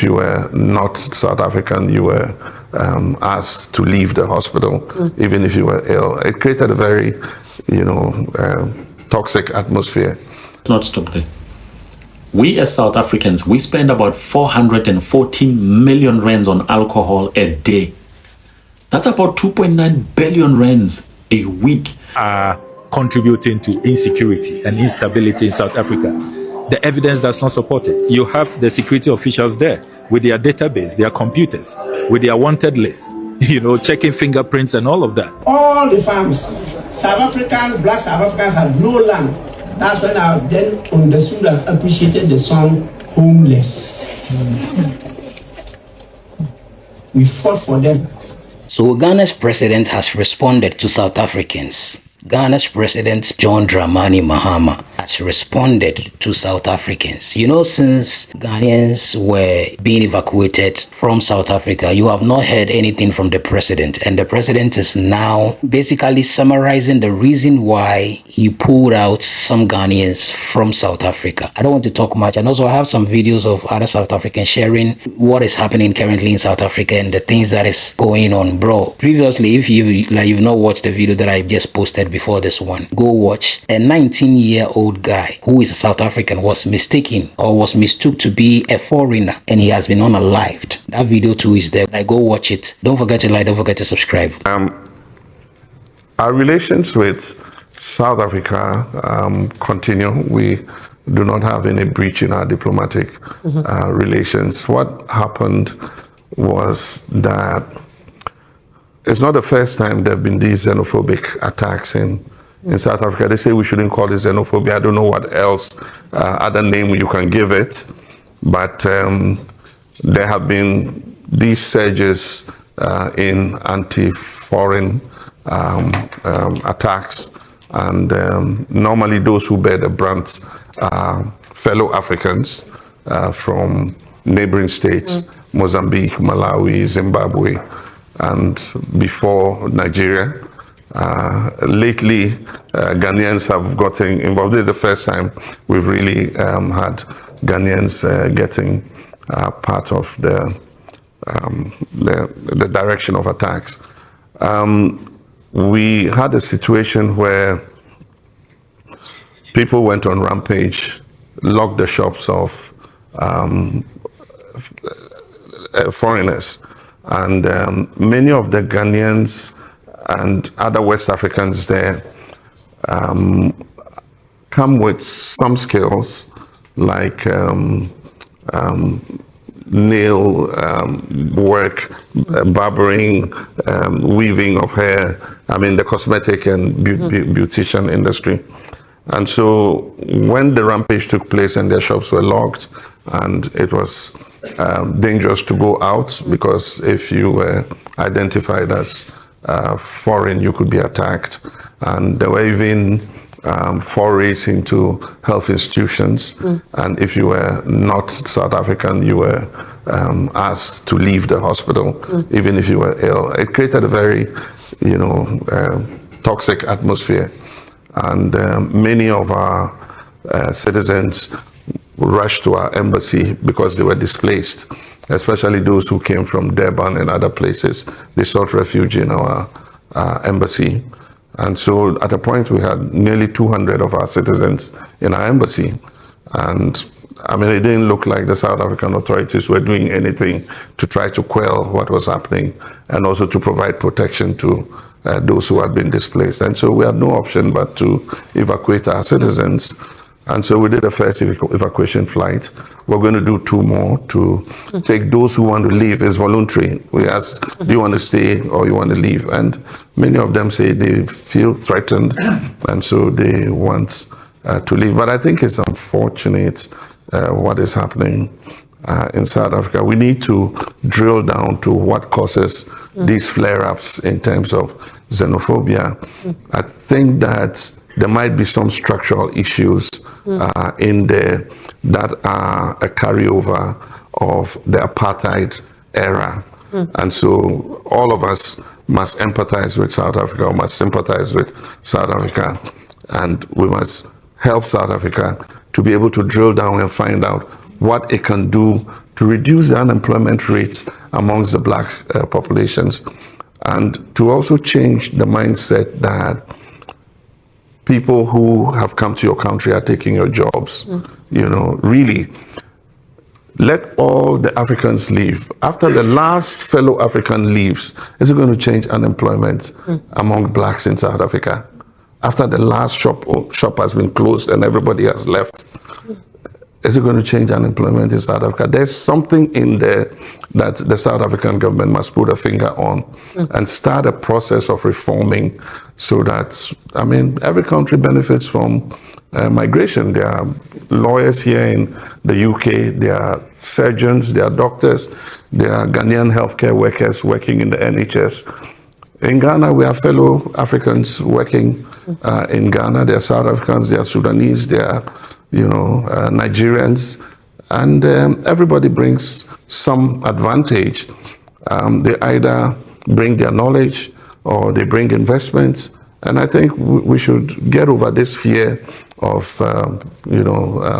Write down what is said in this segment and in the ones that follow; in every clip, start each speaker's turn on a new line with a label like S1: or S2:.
S1: If you were not South African, you were asked to leave the hospital, even if you were ill. It created a very, toxic atmosphere.
S2: Let's not stop there. We as South Africans, we spend about 414 million rands on alcohol a day. That's about 2.9 billion rands a week.
S3: Are contributing to insecurity and instability in South Africa. The evidence does not support it. You have the security officials there with their database, their computers, with their wanted list, checking fingerprints and all of that.
S4: All the farms, South Africans, black South Africans had no land. That's when I then understood and appreciated the song Homeless. We fought for them.
S5: So Ghana's president has responded to South Africans. Ghana's President John Dramani Mahama has responded to South Africans. Since Ghanaians were being evacuated from South Africa, you have not heard anything from the president. And the president is now basically summarizing the reason why he pulled out some Ghanaians from South Africa. I don't want to talk much. And also I have some videos of other South Africans sharing what is happening currently in South Africa and the things that is going on. Bro, previously, if you've not watched the video that I just posted before this one, go watch. A 19-year-old guy who is a South African was mistaken or was mistook to be a foreigner, and he has been unalived. That video too is there. Go watch it. Don't forget to like, don't forget to subscribe.
S1: Our relations with South Africa continue. We do not have any breach in our diplomatic relations. What happened was that it's not the first time there have been these xenophobic attacks in South Africa. They say we shouldn't call it xenophobia. I don't know what else, other name you can give it. But there have been these surges in anti-foreign attacks. And normally those who bear the brunt are fellow Africans from neighboring states, Mozambique, Malawi, Zimbabwe, and before Nigeria. Lately, Ghanaians have gotten involved. This is the first time we've really had Ghanaians getting part of the direction of attacks. We had a situation where people went on rampage, locked the shops of foreigners. And many of the Ghanaians and other West Africans there come with some skills like nail work, barbering, weaving of hair, the cosmetic and beautician industry. And so when the rampage took place and their shops were locked, and it was dangerous to go out, because if you were identified as foreign, you could be attacked. And there were even forays into health institutions. And if you were not South African, you were asked to leave the hospital, even if you were ill. It created a very, toxic atmosphere. And many of our citizens rushed to our embassy because they were displaced, especially those who came from Durban and other places. They sought refuge in our embassy. And so at a point we had nearly 200 of our citizens in our embassy. And it didn't look like the South African authorities were doing anything to try to quell what was happening and also to provide protection to those who had been displaced. And so we had no option but to evacuate our citizens. And so we did a first evacuation flight. We're going to do 2 more to take those who want to leave. It's voluntary. We asked, do you want to stay or you want to leave? And many of them say they feel threatened, and so they want to leave. But I think it's unfortunate what is happening in South Africa. We need to drill down to what causes these flare-ups in terms of xenophobia. I think that there might be some structural issues in there that are a carryover of the apartheid era. And so all of us must empathize with South Africa, or must sympathize with South Africa, and we must help South Africa to be able to drill down and find out what it can do to reduce the unemployment rates amongst the black populations, and to also change the mindset that people who have come to your country are taking your jobs. You know, really, let all the Africans leave. After the last fellow African leaves, is it going to change unemployment among blacks in South Africa? After the last shop has been closed and everybody has left, is it going to change unemployment in South Africa? There's something in there that the South African government must put a finger on and start a process of reforming so that, I mean, every country benefits from migration. There are lawyers here in the UK, there are surgeons, there are doctors, there are Ghanaian healthcare workers working in the NHS. In Ghana, we have fellow Africans working in Ghana. There are South Africans, there are Sudanese, there are, you know, Nigerians, and everybody brings some advantage. They either bring their knowledge or they bring investments, and I think we should get over this fear of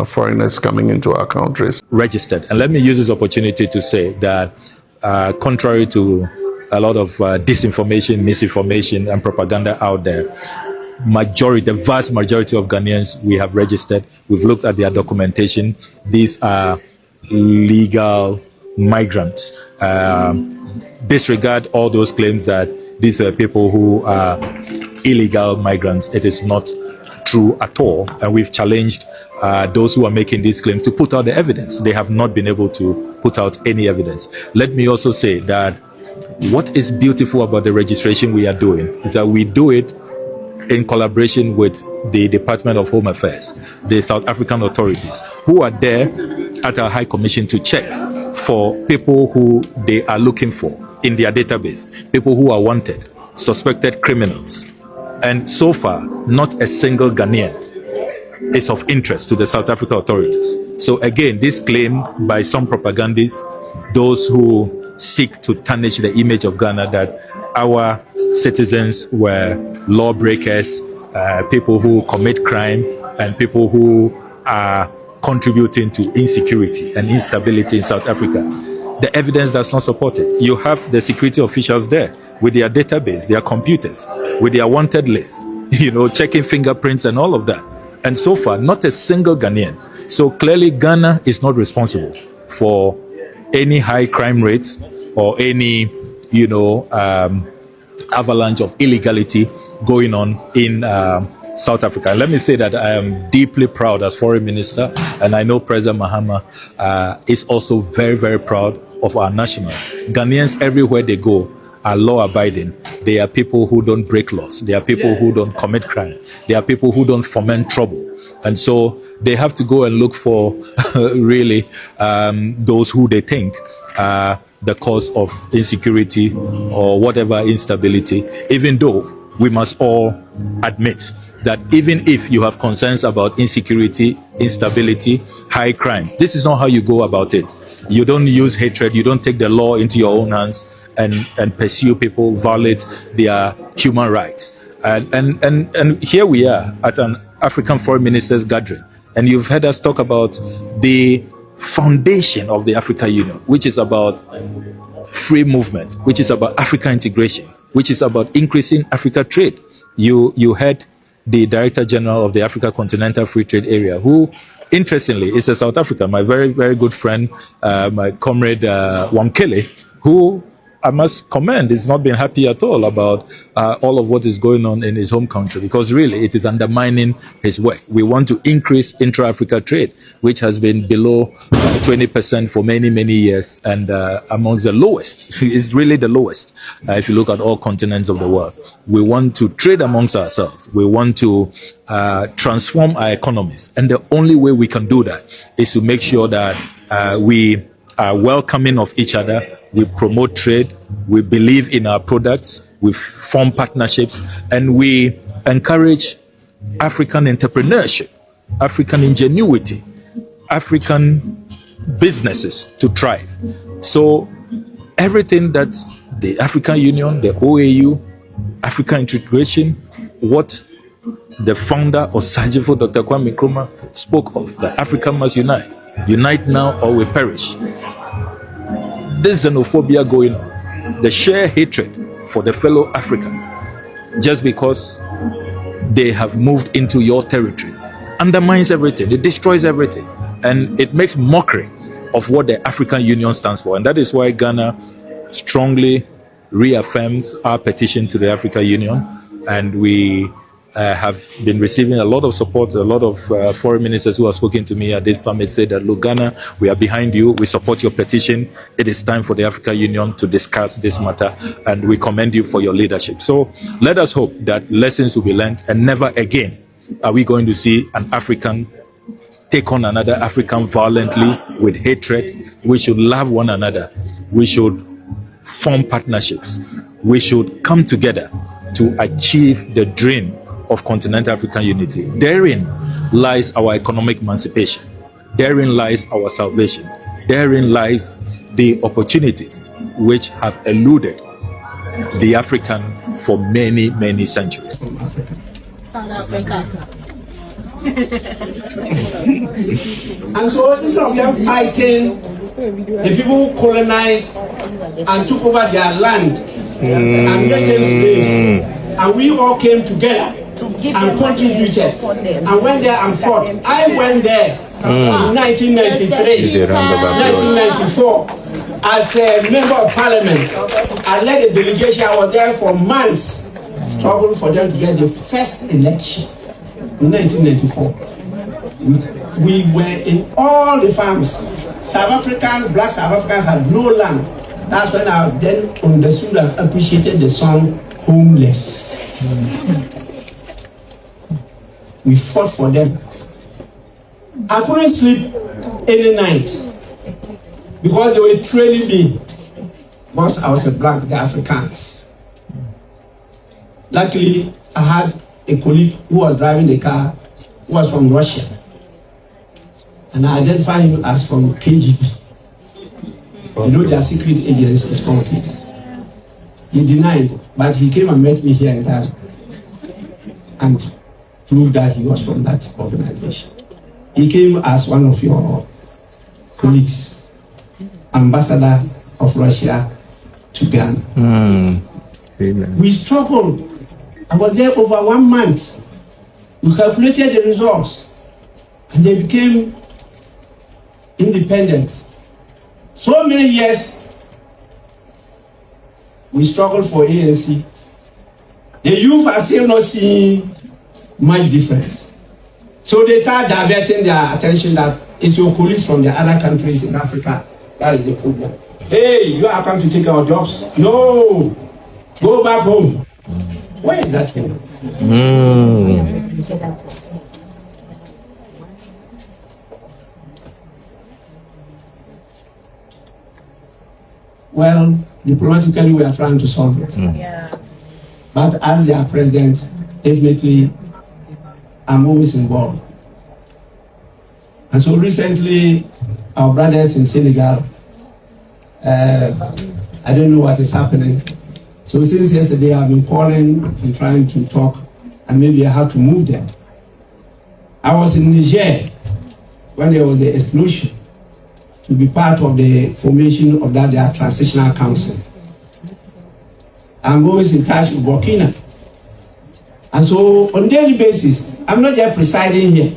S1: foreigners coming into our countries.
S3: Registered. And let me use this opportunity to say that contrary to a lot of disinformation, misinformation, and propaganda out there, the vast majority of Ghanaians we have registered. We've looked at their documentation. These are legal migrants. Disregard all those claims that these are people who are illegal migrants. It is not true at all. And we've challenged those who are making these claims to put out the evidence. They have not been able to put out any evidence. Let me also say that what is beautiful about the registration we are doing is that we do it in collaboration with the Department of Home Affairs, the South African authorities, who are there at our High Commission to check for people who they are looking for in their database, people who are wanted, suspected criminals. And so far, not a single Ghanaian is of interest to the South African authorities. So again, this claim by some propagandists, those who seek to tarnish the image of Ghana, that our citizens were lawbreakers, people who commit crime, and people who are contributing to insecurity and instability in South Africa. The evidence does not support it. You have the security officials there with their database, their computers, with their wanted list, checking fingerprints and all of that. And so far, not a single Ghanaian. So clearly, Ghana is not responsible for any high crime rates or any, avalanche of illegality going on in South Africa. And let me say that I am deeply proud as foreign minister, and I know President Mahama is also very, very proud of our nationals. Ghanaians, everywhere they go, are law-abiding. They are people who don't break laws. They are people who don't commit crime. They are people who don't foment trouble. And so they have to go and look for really those who they think are the cause of insecurity or whatever instability, even though we must all admit that even if you have concerns about insecurity, instability, high crime, this is not how you go about it. You don't use hatred. You don't take the law into your own hands and pursue people, violate their human rights. And here we are at an African Foreign Ministers gathering, and you've heard us talk about the foundation of the African Union, which is about free movement, which is about African integration, which is about increasing Africa trade. You heard the Director General of the Africa Continental Free Trade Area, who, interestingly, is a South African, my very, very good friend, my comrade Wamkele, who I must commend, is not been happy at all about all of what is going on in his home country, because really it is undermining his work. We want to increase intra-Africa trade, which has been below 20% for many, many years, and amongst the lowest. It's really the lowest if you look at all continents of the world. We want to trade amongst ourselves. We want to transform our economies. And the only way we can do that is to make sure that we are welcoming of each other, we promote trade, we believe in our products, we form partnerships, and we encourage African entrepreneurship, African ingenuity, African businesses to thrive. So everything that the African Union, the OAU, African integration, what the founder of Sajifo, Dr. Kwame Nkrumah, spoke of, that Africa must unite. Unite now or we perish. this xenophobia going on, the sheer hatred for the fellow African, just because they have moved into your territory, undermines everything. It destroys everything. And it makes mockery of what the African Union stands for. And that is why Ghana strongly reaffirms our petition to the African Union. And we have been receiving a lot of support. A lot of foreign ministers who have spoken to me at this summit said that, look, Ghana, we are behind you. We support your petition. It is time for the African Union to discuss this matter, and we commend you for your leadership. So let us hope that lessons will be learned, and never again are we going to see an African take on another African violently with hatred. We should love one another. We should form partnerships. We should come together to achieve the dream of continental African unity. Therein lies our economic emancipation. Therein lies our salvation. Therein lies the opportunities which have eluded the African for many, many centuries.
S4: From Africa.
S6: South Africa.
S4: And so instead of them fighting the people who colonized and took over their land and made them slaves, and we all came together and contributed and went there and fought. I went there in 1993, 1994 as a member of parliament. I led a delegation. I was there for months, struggled for them to get the first election in 1994. We were in all the farms. South Africans, black South Africans had no land. That's when I then understood and appreciated the song Homeless. We fought for them. I couldn't sleep any night because they were trailing me because I was a black, the Africans. Luckily, I had a colleague who was driving the car who was from Russia. And I identified him as from KGB. You know their secret agencies from KGB. He denied, but he came and met me here in Ghana and proved that he was from that organization. He came as one of your colleagues, ambassador of Russia to Ghana. We struggled. I was there over 1 month. We calculated the results and they became independent. So many years we struggled for ANC. The youth are still not seeing much difference. So they start diverting their attention that it's your colleagues from the other countries in Africa that is the problem. Hey, you are come to take our jobs? No, go back home. Where is that thing? Well, diplomatically we are trying to solve it.
S6: Yeah.
S4: But as their president, definitely I'm always involved. And so recently, our brothers in Senegal, I don't know what is happening. So since yesterday, I've been calling and trying to talk, and maybe I have to move them. I was in Niger when there was the explosion to be part of the formation of that their transitional council. I'm always in touch with Burkina. And so on a daily basis, I'm not just presiding here.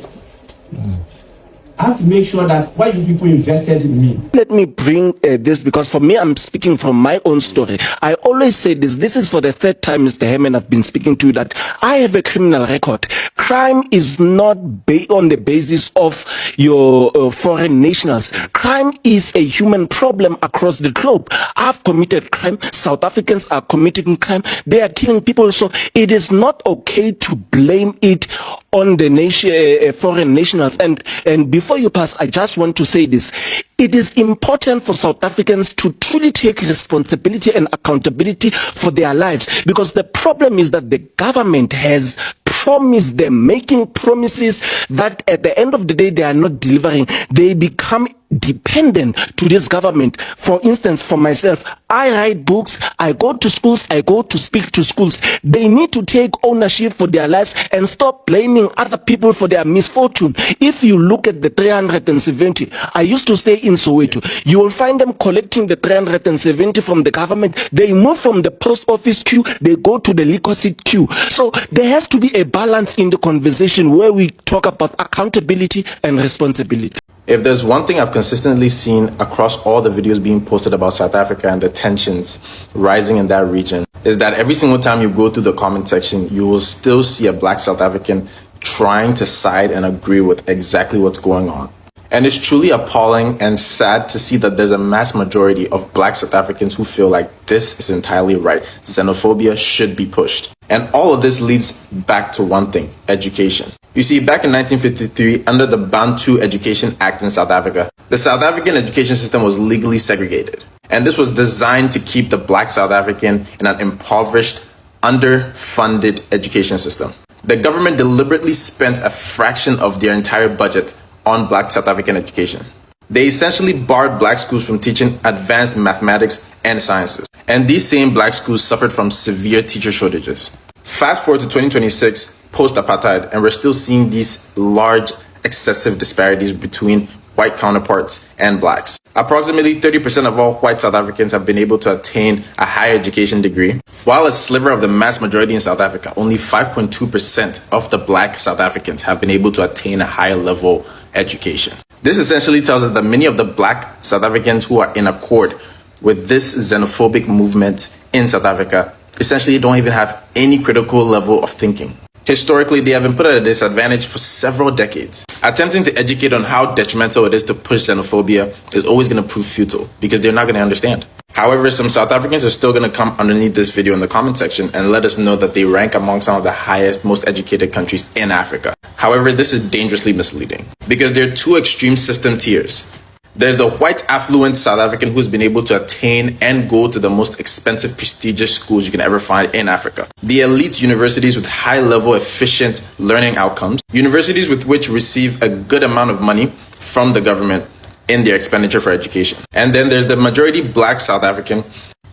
S4: I have to make sure that why you people invested in me.
S7: Let me bring this because for me, I'm speaking from my own story. I always say this. This is for the third time, Mr. Herman, I've been speaking to you that I have a criminal record. Crime is not on the basis of your foreign nationals. Crime is a human problem across the globe. I've committed crime. South Africans are committing crime. They are killing people. So it is not okay to blame it on the nation, foreign nationals. And before you pass, I just want to say this. It is important for South Africans to truly take responsibility and accountability for their lives, because the problem is that the government has promised them, making promises that at the end of the day they are not delivering. They become dependent to this government. For instance, for myself, I write books, I go to schools, I go to speak to schools. They need to take ownership for their lives and stop blaming other people for their misfortune. If you look at the 370, I used to stay in Soweto, you will find them collecting the 370 from the government. They move from the post office queue, they go to the liquor seat queue. So there has to be a balance in the conversation where we talk about accountability and responsibility.
S8: If there's one thing I've consistently seen across all the videos being posted about South Africa and the tensions rising in that region, is that every single time you go through the comment section, you will still see a Black South African trying to side and agree with exactly what's going on. And it's truly appalling and sad to see that there's a mass majority of Black South Africans who feel like this is entirely right. Xenophobia should be pushed. And all of this leads back to one thing: education. You see, back in 1953, under the Bantu Education Act in South Africa, the South African education system was legally segregated. And this was designed to keep the Black South African in an impoverished, underfunded education system. The government deliberately spent a fraction of their entire budget on Black South African education. They essentially barred Black schools from teaching advanced mathematics and sciences. And these same Black schools suffered from severe teacher shortages. Fast forward to 2026, post-apartheid, and we're still seeing these large, excessive disparities between white counterparts and Blacks. Approximately 30% of all white South Africans have been able to attain a higher education degree, while a sliver of the mass majority in South Africa, only 5.2% of the Black South Africans have been able to attain a higher level education. This essentially tells us that many of the Black South Africans who are in accord with this xenophobic movement in South Africa essentially don't even have any critical level of thinking. Historically, they have been put at a disadvantage for several decades. Attempting to educate on how detrimental it is to push xenophobia is always going to prove futile because they're not going to understand. However, some South Africans are still going to come underneath this video in the comment section and let us know that they rank among some of the highest, most educated countries in Africa. However, this is dangerously misleading because there are two extreme system tiers. There's the white affluent South African who's been able to attain and go to the most expensive, prestigious schools you can ever find in Africa. The elite universities with high-level, efficient learning outcomes. Universities with which receive a good amount of money from the government in their expenditure for education. And then there's the majority Black South African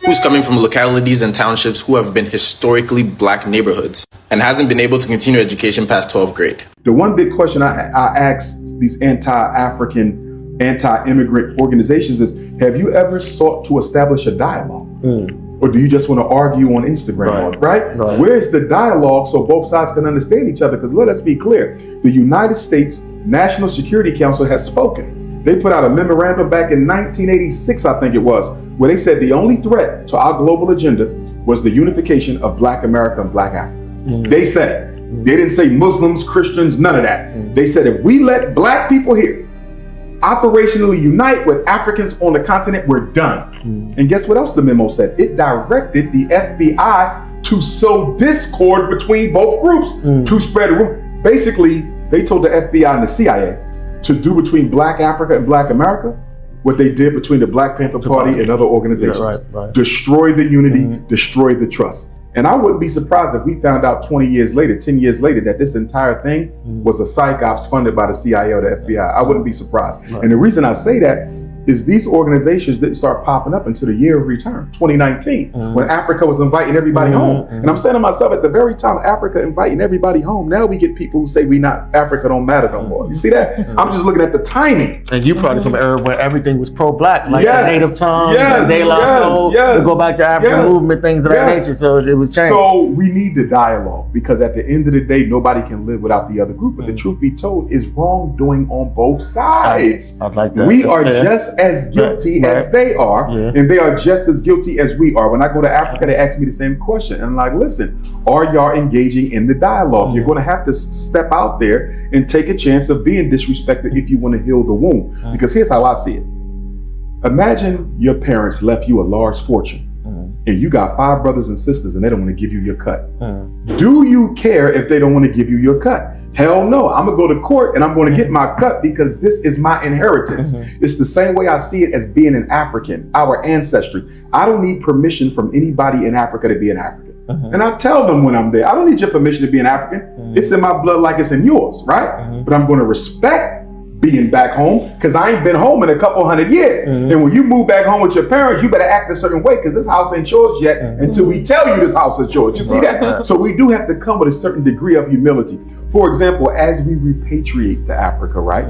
S8: who's coming from localities and townships who have been historically Black neighborhoods and hasn't been able to continue education past 12th grade.
S9: The one big question I ask these anti-African, anti-immigrant organizations is, have you ever sought to establish a dialogue? Or do you just want to argue on Instagram? Right? Where's the dialogue so both sides can understand each other? Because let us be clear, the United States National Security Council has spoken. They put out a memorandum back in 1986, I think it was, where they said the only threat to our global agenda was the unification of Black America and Black Africa. They said it. They didn't say Muslims, Christians, none of that. They said if we let Black people here operationally unite with Africans on the continent, we're done. And guess what else the memo said? It directed the FBI to sow discord between both groups, to spread a rumor. Basically, they told the FBI and the CIA to do between Black Africa and Black America what they did between the Black Panther Party and other organizations. Destroy the unity, destroy the trust. And I wouldn't be surprised if we found out 20 years later, 10 years later, that this entire thing was a psych ops funded by the CIA or the FBI. I wouldn't be surprised. And the reason I say that is these organizations didn't start popping up until the year of return, 2019, when Africa was inviting everybody home. And I'm saying to myself, at the very time Africa inviting everybody home, now we get people who say Africa don't matter no more. You see that? I'm just looking at the timing.
S10: And you probably from an era where everything was pro-Black, like the Native tongues, De La Soul, to go back to African movement, things of that nature. So it was changed.
S9: So we need the dialogue, because at the end of the day, nobody can live without the other group. But the truth be told, is wrongdoing on both sides.
S10: I like that.
S9: We are just as guilty as they are, and they are just as guilty as we are. When I go to Africa, they ask me the same question, and I'm like, listen, are y'all engaging in the dialogue? You're going to have to step out there and take a chance of being disrespected if you want to heal the wound. Because here's how I see it. Imagine your parents left you a large fortune, and you got 5 brothers and sisters, and they don't want to give you your cut. Do you care if they don't want to give you your cut? Hell no. I'm going to go to court and I'm going to get my cut, because this is my inheritance. It's the same way I see it as being an African, our ancestry. I don't need permission from anybody in Africa to be an African. And I tell them when I'm there, I don't need your permission to be an African. It's in my blood like it's in yours, right? But I'm going to respect being back home, because I ain't been home in a couple hundred years. And when you move back home with your parents, you better act a certain way, because this house ain't yours yet until we tell you this house is yours. You see that? So we do have to come with a certain degree of humility. For example, as we repatriate to Africa, right?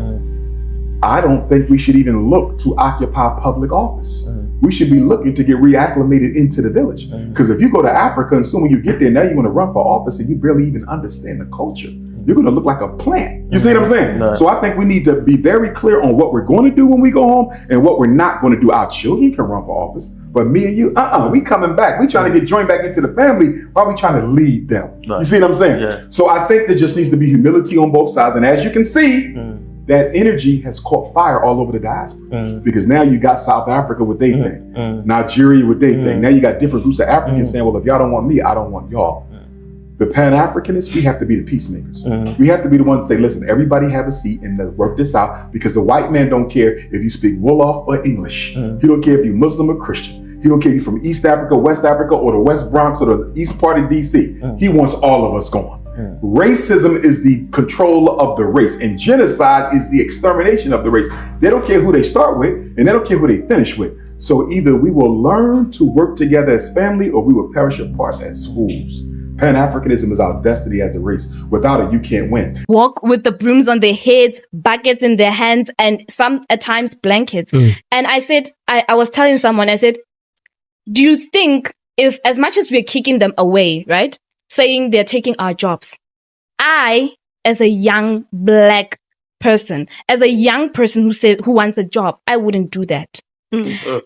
S9: I don't think we should even look to occupy public office. We should be looking to get reacclimated into the village. Because if you go to Africa and soon when you get there, now you're going to run for office and you barely even understand the culture. You're going to look like a plant. You see what I'm saying? So I think we need to be very clear on what we're going to do when we go home and what we're not going to do. Our children can run for office, but me and you, we coming back. We trying to get joined back into the family while we trying to lead them. You see what I'm saying? So I think there just needs to be humility on both sides. And as you can see, that energy has caught fire all over the diaspora, because now you got South Africa with their thing, Nigeria with their thing. Now you got different groups of Africans saying, well, if y'all don't want me, I don't want y'all. The Pan-Africanists, we have to be the peacemakers. We have to be the ones to say, listen, everybody have a seat and let's work this out, because the white man don't care if you speak Wolof or English. He don't care if you're Muslim or Christian. He don't care if you're from East Africa, West Africa, or the West Bronx, or the East part of DC. He wants all of us gone. Racism is the control of the race, and genocide is the extermination of the race. They don't care who they start with, and they don't care who they finish with. So either we will learn to work together as family, or we will perish apart as fools. Pan-Africanism is our destiny as a race. Without it, you can't win.
S11: Walk with the brooms on their heads, buckets in their hands, and some at times blankets. And I said, I was telling someone, I said, do you think if, as much as we're kicking them away, right, saying they're taking our jobs, I, as a young black person, as a young person who wants a job, I wouldn't do that.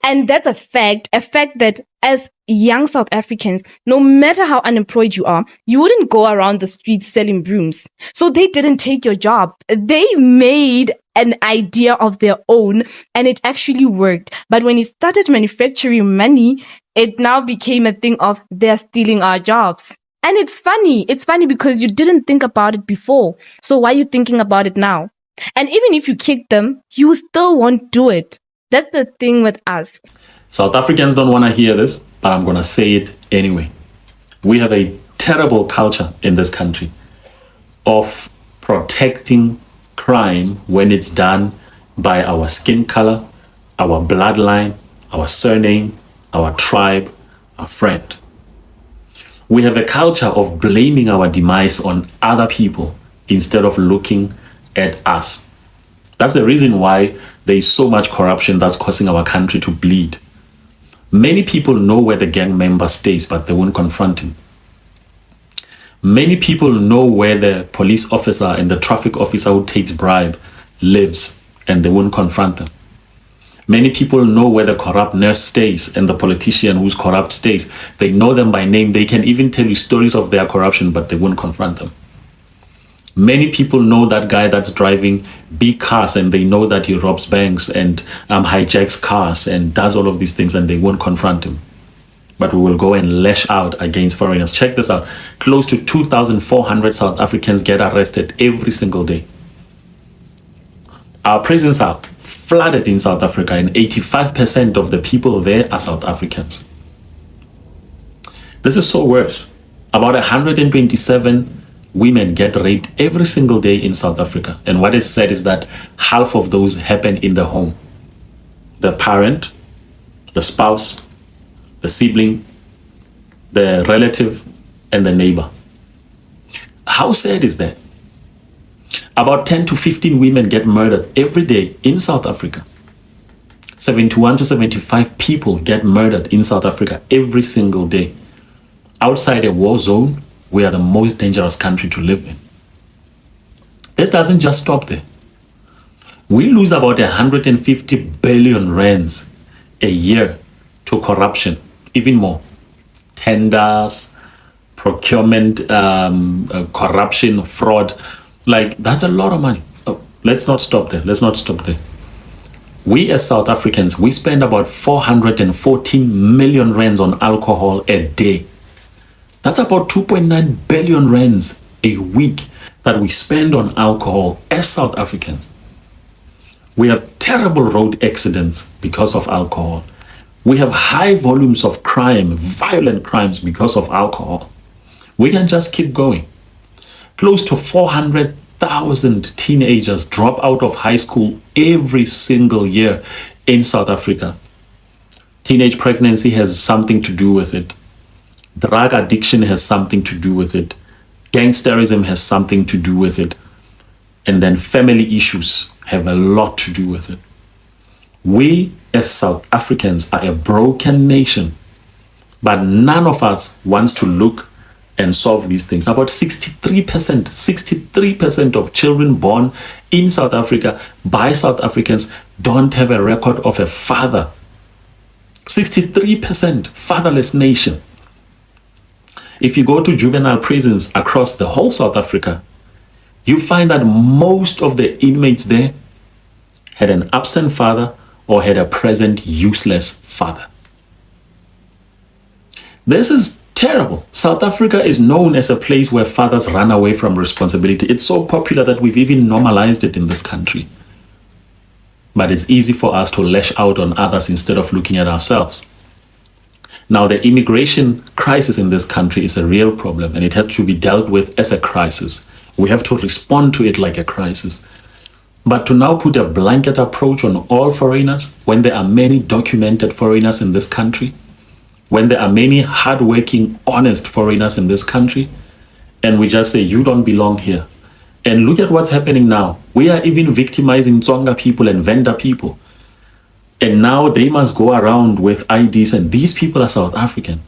S11: And that's a fact that as young South Africans, no matter how unemployed you are, you wouldn't go around the streets selling brooms. So they didn't take your job. They made an idea of their own, and it actually worked. But when it started manufacturing money, it now became a thing of they're stealing our jobs. And it's funny. It's funny because you didn't think about it before. So why are you thinking about it now? And even if you kick them, you still won't do it. That's the thing with us.
S2: South Africans don't want to hear this, but I'm going to say it anyway. We have a terrible culture in this country of protecting crime when it's done by our skin color, our bloodline, our surname, our tribe, our friend. We have a culture of blaming our demise on other people instead of looking at us. That's the reason why there is so much corruption that's causing our country to bleed. Many people know where the gang member stays, but they won't confront him. Many people know where the police officer and the traffic officer who takes bribe lives, and they won't confront them. Many people know where the corrupt nurse stays and the politician who's corrupt stays. They know them by name. They can even tell you stories of their corruption, but they won't confront them. Many people know that guy that's driving big cars, and they know that he robs banks and hijacks cars and does all of these things, and they won't confront him. But we will go and lash out against foreigners. Check this out. Close to 2,400 South Africans get arrested every single day. Our prisons are flooded in South Africa, and 85% of the people there are South Africans. This is so worse. About 127 women get raped every single day in South Africa. And what is said is that half of those happen in the home. The parent, the spouse, the sibling, the relative, and the neighbor. How sad is that? About 10 to 15 women get murdered every day in South Africa. 71 to 75 people get murdered in South Africa every single day. Outside a war zone, we are the most dangerous country to live in. This doesn't just stop there. We lose about 150 billion rands a year to corruption, even more. Tenders, procurement, corruption, fraud. Like, that's a lot of money. Oh, let's not stop there. Let's not stop there. We as South Africans, we spend about 414 million rands on alcohol a day. That's about 2.9 billion rands a week that we spend on alcohol as South Africans. We have terrible road accidents because of alcohol. We have high volumes of crime, violent crimes because of alcohol. We can just keep going. Close to 400 100,000 teenagers drop out of high school every single year in South Africa. Teenage pregnancy has something to do with it. Drug addiction has something to do with it. Gangsterism has something to do with it. And then family issues have a lot to do with it. We as South Africans are a broken nation, but none of us wants to look and solve these things. About 63% of children born in South Africa by South Africans don't have a record of a father. 63% fatherless nation. If you go to juvenile prisons across the whole South Africa, you find that most of the inmates there had an absent father or had a present useless father. This is terrible. South Africa is known as a place where fathers run away from responsibility. It's so popular that we've even normalized it in this country. But it's easy for us to lash out on others instead of looking at ourselves. Now, the immigration crisis in this country is a real problem, and it has to be dealt with as a crisis. We have to respond to it like a crisis. But to now put a blanket approach on all foreigners, when there are many documented foreigners in this country, when there are many hardworking, honest foreigners in this country, and we just say, you don't belong here. And look at what's happening now. We are even victimizing Tsonga people and Venda people. And now they must go around with IDs, and these people are South African.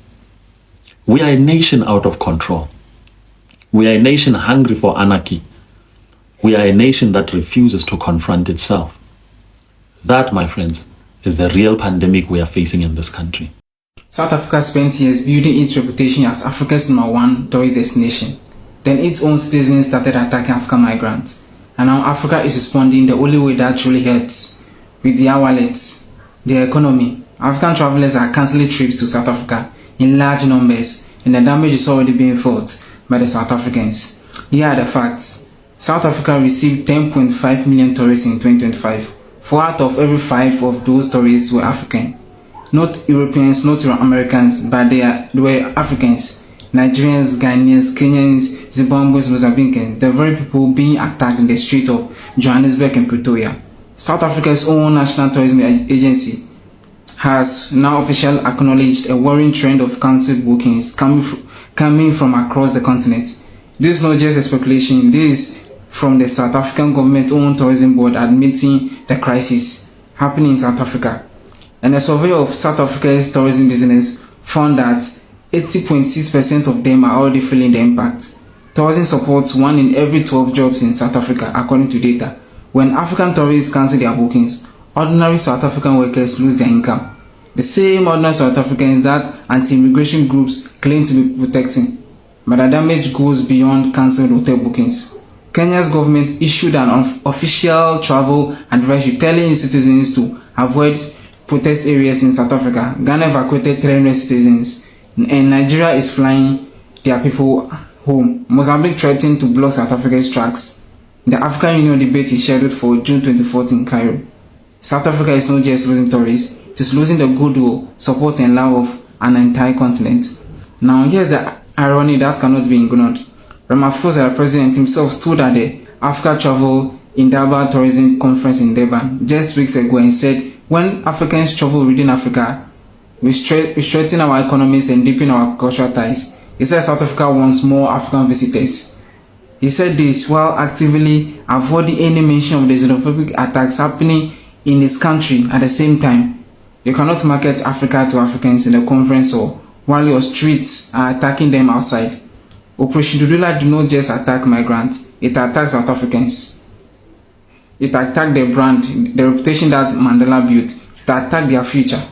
S2: We are a nation out of control. We are a nation hungry for anarchy. We are a nation that refuses to confront itself. That, my friends, is the real pandemic we are facing in this country.
S12: South Africa spent years building its reputation as Africa's #1 tourist destination. Then its own citizens started attacking African migrants. And now Africa is responding the only way that truly hurts, with their wallets, their economy. African travelers are cancelling trips to South Africa in large numbers, and the damage is already being felt by the South Africans. Here are the facts. South Africa received 10.5 million tourists in 2025. 4 out of every 5 of those tourists were African. Not Europeans, not Americans, but they were Africans. Nigerians, Ghanaians, Kenyans, Zimbabweans, Mozambicans, the very people being attacked in the streets of Johannesburg and Pretoria. South Africa's own National Tourism Agency has now officially acknowledged a worrying trend of cancelled bookings coming from across the continent. This is not just a speculation, this is from the South African government-owned tourism board admitting the crisis happening in South Africa. And a survey of South Africa's tourism business found that 80.6% of them are already feeling the impact. Tourism supports 1 in every 12 jobs in South Africa, according to data. When African tourists cancel their bookings, ordinary South African workers lose their income. The same ordinary South Africans that anti-immigration groups claim to be protecting. But the damage goes beyond cancelled hotel bookings. Kenya's government issued an official travel advisory telling its citizens to avoid protest areas in South Africa. Ghana evacuated 300 citizens, and Nigeria is flying their people home. Mozambique threatened to block South Africa's tracks. The African Union debate is scheduled for June 24th in Cairo. South Africa is not just losing tourists, it is losing the goodwill, support and love of an entire continent. Now here's the irony that cannot be ignored. Ramaphosa, the president himself, stood at the Africa Travel in Durban Tourism Conference in Durban just weeks ago and said, when Africans travel within Africa, we strengthen our economies and deepen our cultural ties. He said South Africa wants more African visitors. He said this while actively avoiding any mention of the xenophobic attacks happening in his country at the same time. You cannot market Africa to Africans in the conference hall while your streets are attacking them outside. Operation Dudula do not just attack migrants, it attacks South Africans. It attacked their brand, the reputation that Mandela built. It attacked their future.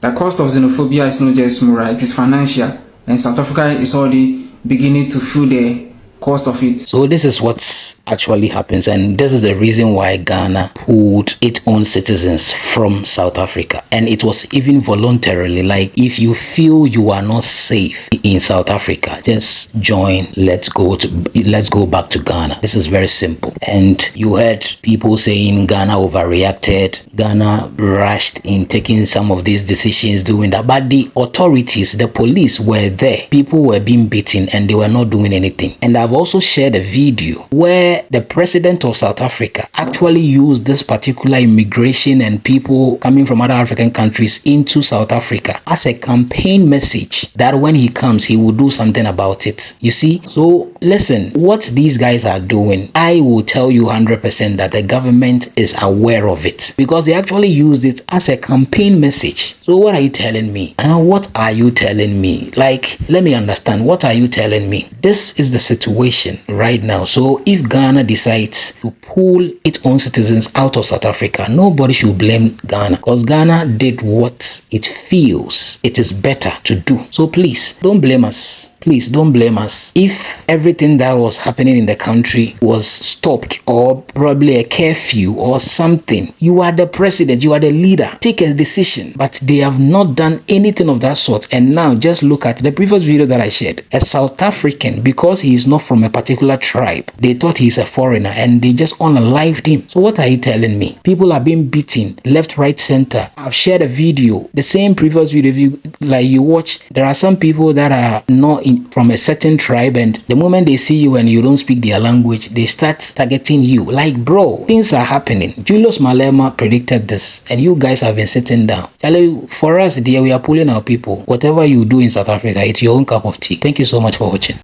S12: The cost of xenophobia is not just moral, it is financial. And South Africa is already beginning to feel the cost of it.
S5: So this is what actually happens, and this is the reason why Ghana pulled its own citizens from South Africa, and it was even voluntarily. Like, if you feel you are not safe in South Africa, just join. Let's go back to Ghana. This is very simple. And you heard people saying Ghana overreacted, Ghana rushed in taking some of these decisions, doing that, but the authorities, the police were there. People were being beaten and they were not doing anything. And I've have also shared a video where the president of South Africa actually used this particular immigration and people coming from other African countries into South Africa as a campaign message that when he comes, he will do something about it. You see? So listen, what these guys are doing, I will tell you 100% that the government is aware of it because they actually used it as a campaign message. So what are you telling me? What are you telling me? Like, let me understand. What are you telling me? This is the situation right now. So if Ghana decides to pull its own citizens out of South Africa, nobody should blame Ghana because Ghana did what it feels it is better to do. So please don't blame us. Please don't blame us. If everything that was happening in the country was stopped or probably a curfew or something, you are the president, you are the leader. Take a decision. But they have not done anything of that sort. And now just look at the previous video that I shared. A South African, because he is not from a particular tribe, they thought he's a foreigner and they just unalived him. So what are you telling me? People are being beaten left, right, center. I've shared a video, the same previous video. If you watch, there are some people that are not from a certain tribe, and the moment they see you and you don't speak their language, they start targeting you. Like, bro, things are happening. Julius Malema predicted this, and you guys have been sitting down. For us, dear, we are pulling our people. Whatever you do in South Africa, it's your own cup of tea. Thank you so much for watching.